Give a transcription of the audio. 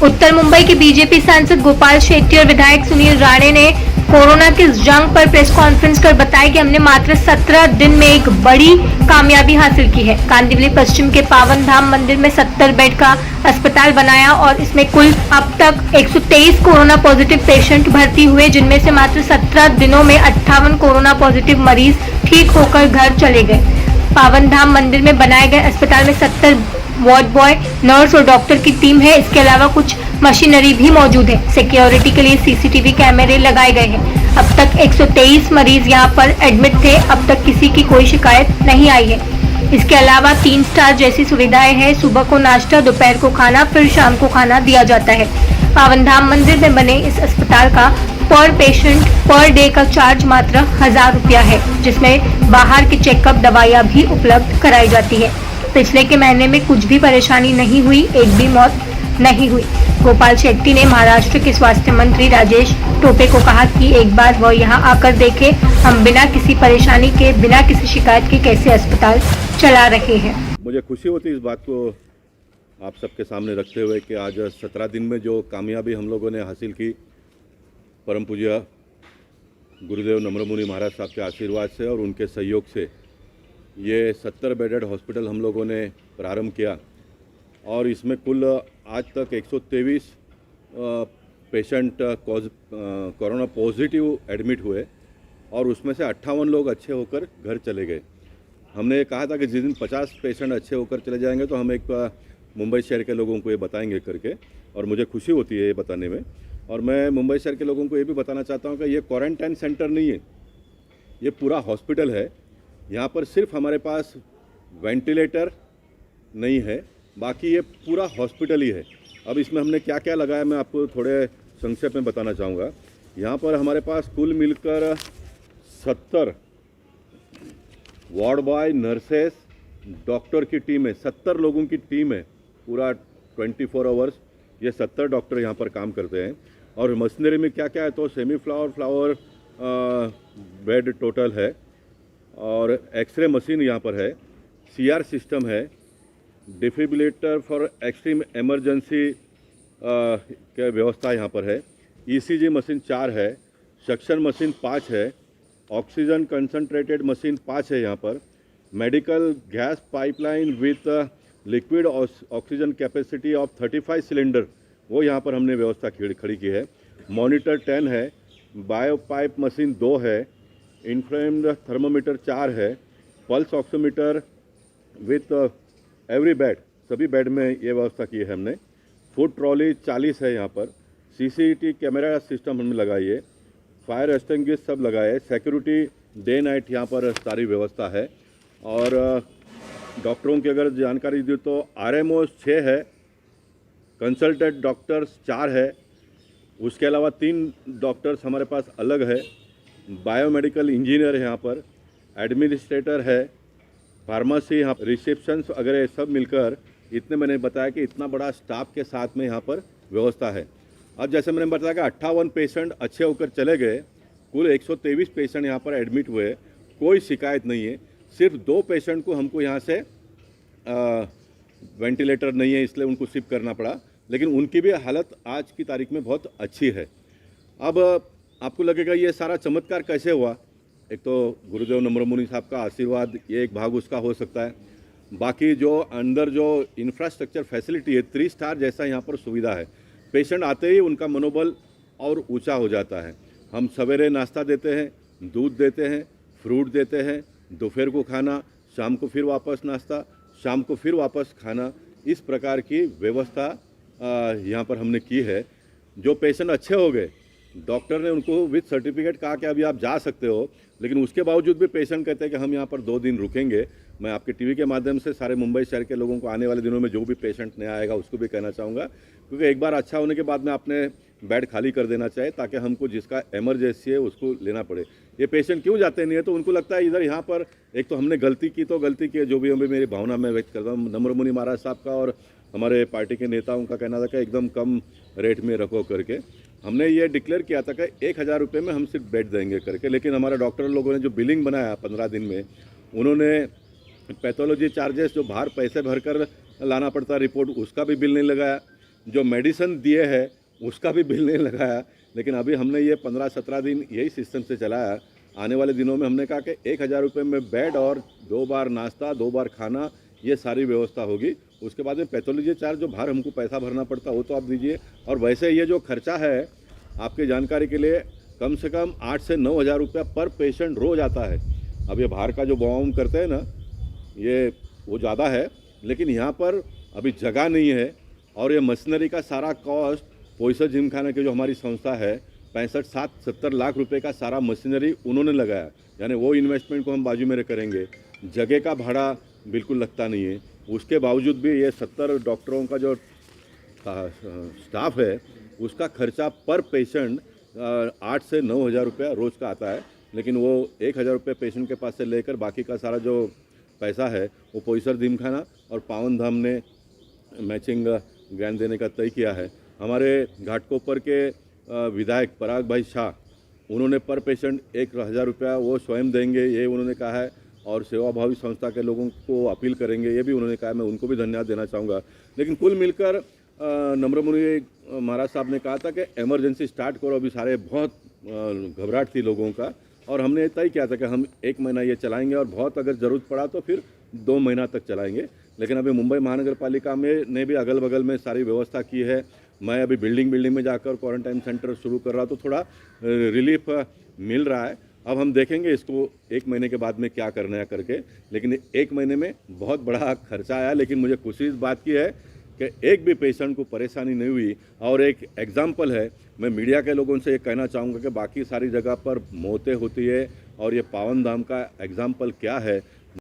उत्तर मुंबई के बीजेपी सांसद गोपाल शेट्टी और विधायक सुनील राणे ने कोरोना की जंग पर प्रेस कॉन्फ्रेंस कर बताया कि हमने मात्र 17 दिन में एक बड़ी कामयाबी हासिल की है। कांदिवली पश्चिम के पावन धाम मंदिर में 70 बेड का अस्पताल बनाया और इसमें कुल अब तक 123 कोरोना पॉजिटिव पेशेंट भर्ती हुए, जिनमें से मात्र 17 दिनों में 58 कोरोना पॉजिटिव मरीज ठीक होकर घर चले गए। पावन धाम मंदिर में बनाए गए अस्पताल में 70 वार्ड बॉय, नर्स और डॉक्टर की टीम है। इसके अलावा कुछ मशीनरी भी मौजूद है। सिक्योरिटी के लिए सीसीटीवी कैमरे लगाए गए हैं। अब तक 123 मरीज यहां पर एडमिट थे। अब तक किसी की कोई शिकायत नहीं आई है। इसके अलावा 3 स्टार जैसी सुविधाएं हैं। सुबह को नाश्ता, दोपहर को खाना, फिर शाम को खाना दिया जाता है। पावन धाम मंदिर में बने इस अस्पताल का पर पेशेंट पर डे का चार्ज मात्र 1000 रुपया है, जिसमें बाहर के चेकअप, दवाइयाँ भी उपलब्ध कराई जाती है। पिछले के महीने में कुछ भी परेशानी नहीं हुई, एक भी मौत नहीं हुई। गोपाल शेट्टी ने महाराष्ट्र के स्वास्थ्य मंत्री राजेश टोपे को कहा कि एक बार वह यहां आकर देखें, हम बिना किसी परेशानी के, बिना किसी शिकायत के कैसे अस्पताल चला रहे हैं। मुझे खुशी होती है इस बात को आप सबके सामने रखते हुए कि आज 17 दिन में जो कामयाबी हम लोगों ने हासिल की, परम पूज्य गुरुदेव नम्रमुनि महाराज साहब के आशीर्वाद से और उनके सहयोग से ये 70 बेडेड हॉस्पिटल हम लोगों ने प्रारंभ किया और इसमें कुल आज तक 123 पेशेंट कोरोना पॉजिटिव एडमिट हुए और उसमें से 58 लोग अच्छे होकर घर चले गए। हमने कहा था कि जिस दिन 50 पेशेंट अच्छे होकर चले जाएंगे तो हम एक मुंबई शहर के लोगों को ये बताएंगे करके, और मुझे खुशी होती है ये बताने में। और मैं मुंबई शहर के लोगों को ये भी बताना चाहता हूँ कि ये क्वारंटाइन सेंटर नहीं है, ये पूरा हॉस्पिटल है। यहाँ पर सिर्फ हमारे पास वेंटिलेटर नहीं है, बाकी ये पूरा हॉस्पिटल ही है। अब इसमें हमने क्या क्या लगाया मैं आपको थोड़े संक्षेप में बताना चाहूँगा। यहाँ पर हमारे पास कुल मिलकर 70 वार्ड बॉय, नर्सेस, डॉक्टर की टीम है। 70 लोगों की टीम है, पूरा 24 आवर्स ये 70 डॉक्टर यहाँ पर काम करते हैं। और मशीनरी में क्या क्या है तो सेमी फ्लावर बेड टोटल है और एक्सरे मशीन यहाँ पर है, सीआर सिस्टम है, डिफिब्रिलेटर फॉर एक्सट्रीम इमरजेंसी के व्यवस्था यहाँ पर है, ईसीजी मशीन 4 है, सक्शन मशीन 5 है, ऑक्सीजन कंसंट्रेटेड मशीन 5 है यहाँ पर, medical gas pipeline with liquid oxygen capacity of 35 cylinder वो यहाँ पर हमने व्यवस्था खड़ी की है, मॉनिटर 10 है, बायो पाइप मशीन 2 है, इन्फ्रारेड थर्मोमीटर 4 है, pulse oximeter with every bed, सभी बेड में ये व्यवस्था की है हमने। फूड ट्रॉली 40 है यहाँ पर, सीसीटीवी कैमरा सिस्टम हमने लगाई है, फायर एक्सटिंग्विश सब लगाए, सिक्योरिटी डे नाइट यहाँ पर सारी व्यवस्था है। और डॉक्टरों की अगर जानकारी दी तो आरएमओ 6 है, कंसल्टेंट डॉक्टर्स 4 है, उसके अलावा 3 डॉक्टर्स हमारे पास अलग है, बायोमेडिकल इंजीनियर है यहाँ पर, एडमिनिस्ट्रेटर है, फार्मेसी यहाँ, रिसेप्शन वगैरह सब मिलकर इतने मैंने बताया कि इतना बड़ा स्टाफ के साथ में यहाँ पर व्यवस्था है। अब जैसे मैंने बताया कि 58 पेशेंट अच्छे होकर चले गए, कुल 123 पेशेंट यहाँ पर एडमिट हुए, कोई शिकायत नहीं है। सिर्फ 2 पेशेंट को हमको यहाँ से वेंटिलेटर नहीं है इसलिए उनको शिफ्ट करना पड़ा, लेकिन उनकी भी हालत आज की तारीख में बहुत अच्छी है। अब आपको लगेगा ये सारा चमत्कार कैसे हुआ, एक तो गुरुदेव नम्रमुनि साहब का आशीर्वाद, ये एक भाग उसका हो सकता है। बाकी जो अंदर जो इंफ्रास्ट्रक्चर फैसिलिटी है, 3 स्टार जैसा यहाँ पर सुविधा है। पेशेंट आते ही उनका मनोबल और ऊंचा हो जाता है। हम सवेरे नाश्ता देते हैं, दूध देते हैं, फ्रूट देते हैं, दोपहर को खाना, शाम को फिर वापस नाश्ता, शाम को फिर वापस खाना, इस प्रकार की व्यवस्था यहाँ पर हमने की है। जो पेशेंट अच्छे हो गए, डॉक्टर ने उनको विद सर्टिफिकेट कहा कि अभी आप जा सकते हो, लेकिन उसके बावजूद भी पेशेंट कहते हैं कि हम यहाँ पर 2 दिन रुकेंगे। मैं आपके टीवी के माध्यम से सारे मुंबई शहर के लोगों को आने वाले दिनों में जो भी पेशेंट नया आएगा उसको भी कहना चाहूँगा, क्योंकि एक बार अच्छा होने के बाद में आपने बेड खाली कर देना चाहिए ताकि हमको जिसका इमरजेंसी है उसको लेना पड़े। ये पेशेंट क्यों जाते नहीं है तो उनको लगता है इधर यहाँ पर एक तो हमने गलती की तो गलती की, जो भी हमें मेरी भावना में व्यक्त करता हूँ। नम्रमुनि महाराज साहब का और हमारे पार्टी के नेताओं का कहना था कि एकदम कम रेट में रखो करके। हमने ये डिक्लेयर किया था कि 1000 रुपये में हम सिर्फ बेड देंगे करके, लेकिन हमारे डॉक्टर लोगों ने जो बिलिंग बनाया 15 दिन में, उन्होंने पैथोलॉजी चार्जेस जो बाहर पैसे भरकर लाना पड़ता रिपोर्ट, उसका भी बिल नहीं लगाया। जो मेडिसिन दिए हैं उसका भी बिल नहीं लगाया। लेकिन अभी हमने ये 15-17 दिन यही सिस्टम से चलाया। आने वाले दिनों में हमने कहा कि 1,000 रुपये में बेड और 2 बार नाश्ता, 2 बार खाना, ये सारी व्यवस्था होगी। उसके बाद में पैथोलॉजी चार्ज जो बाहर हमको पैसा भरना पड़ता वो तो आप दीजिए। और वैसे ये जो खर्चा है आपकी जानकारी के लिए कम से कम 8 से 9 हज़ार रुपया पर पेशेंट रोज़ आता है। अब ये बाहर का जो बॉम करते हैं ना ये वो ज़्यादा है, लेकिन यहाँ पर अभी जगह नहीं है। और ये मशीनरी का सारा कॉस्ट पोईसर जिमखाना की जो हमारी संस्था है 65-70 लाख रुपए का सारा मशीनरी उन्होंने लगाया। यानी वो इन्वेस्टमेंट को हम बाजू में करेंगे। जगह का भाड़ा बिल्कुल लगता नहीं है। उसके बावजूद भी ये 70 डॉक्टरों का जो स्टाफ है उसका खर्चा पर पेशेंट 8 से 9 हज़ार रुपया रोज़ का आता है। लेकिन वो 1,000 रुपये पेशेंट के पास से लेकर बाकी का सारा जो पैसा है वो पोईसर जिमखाना और पावन धाम ने मैचिंग ग्रांट देने का तय किया है। हमारे घाटकोपर के विधायक पराग भाई शाह उन्होंने पर पेशेंट 1,000 रुपया वो स्वयं देंगे, ये उन्होंने कहा है। और सेवाभावी संस्था के लोगों को अपील करेंगे, ये भी उन्होंने कहा है। मैं उनको भी धन्यवाद देना चाहूँगा। लेकिन कुल मिलकर नम्र मुनि महाराज साहब ने कहा था कि इमरजेंसी स्टार्ट करो। अभी सारे बहुत घबराहट थी लोगों का और हमने तय किया था कि हम 1 महीना ये चलाएंगे और बहुत अगर ज़रूरत पड़ा तो फिर 2 महीना तक चलाएंगे। लेकिन अभी मुंबई महानगर पालिका में ने भी अगल बगल में सारी व्यवस्था की है। मैं अभी बिल्डिंग में जाकर क्वारंटाइन सेंटर शुरू कर रहा तो थोड़ा रिलीफ मिल रहा है। अब हम देखेंगे इसको 1 महीने के बाद में क्या करना है करके। लेकिन 1 महीने में बहुत बड़ा खर्चा आया, लेकिन मुझे खुशी इस बात की है कि एक भी पेशेंट को परेशानी नहीं हुई। और एक एग्जाम्पल है, मैं मीडिया के लोगों से ये कहना चाहूँगा कि बाकी सारी जगह पर मौतें होती है और ये पावन धाम का एग्जाम्पल क्या है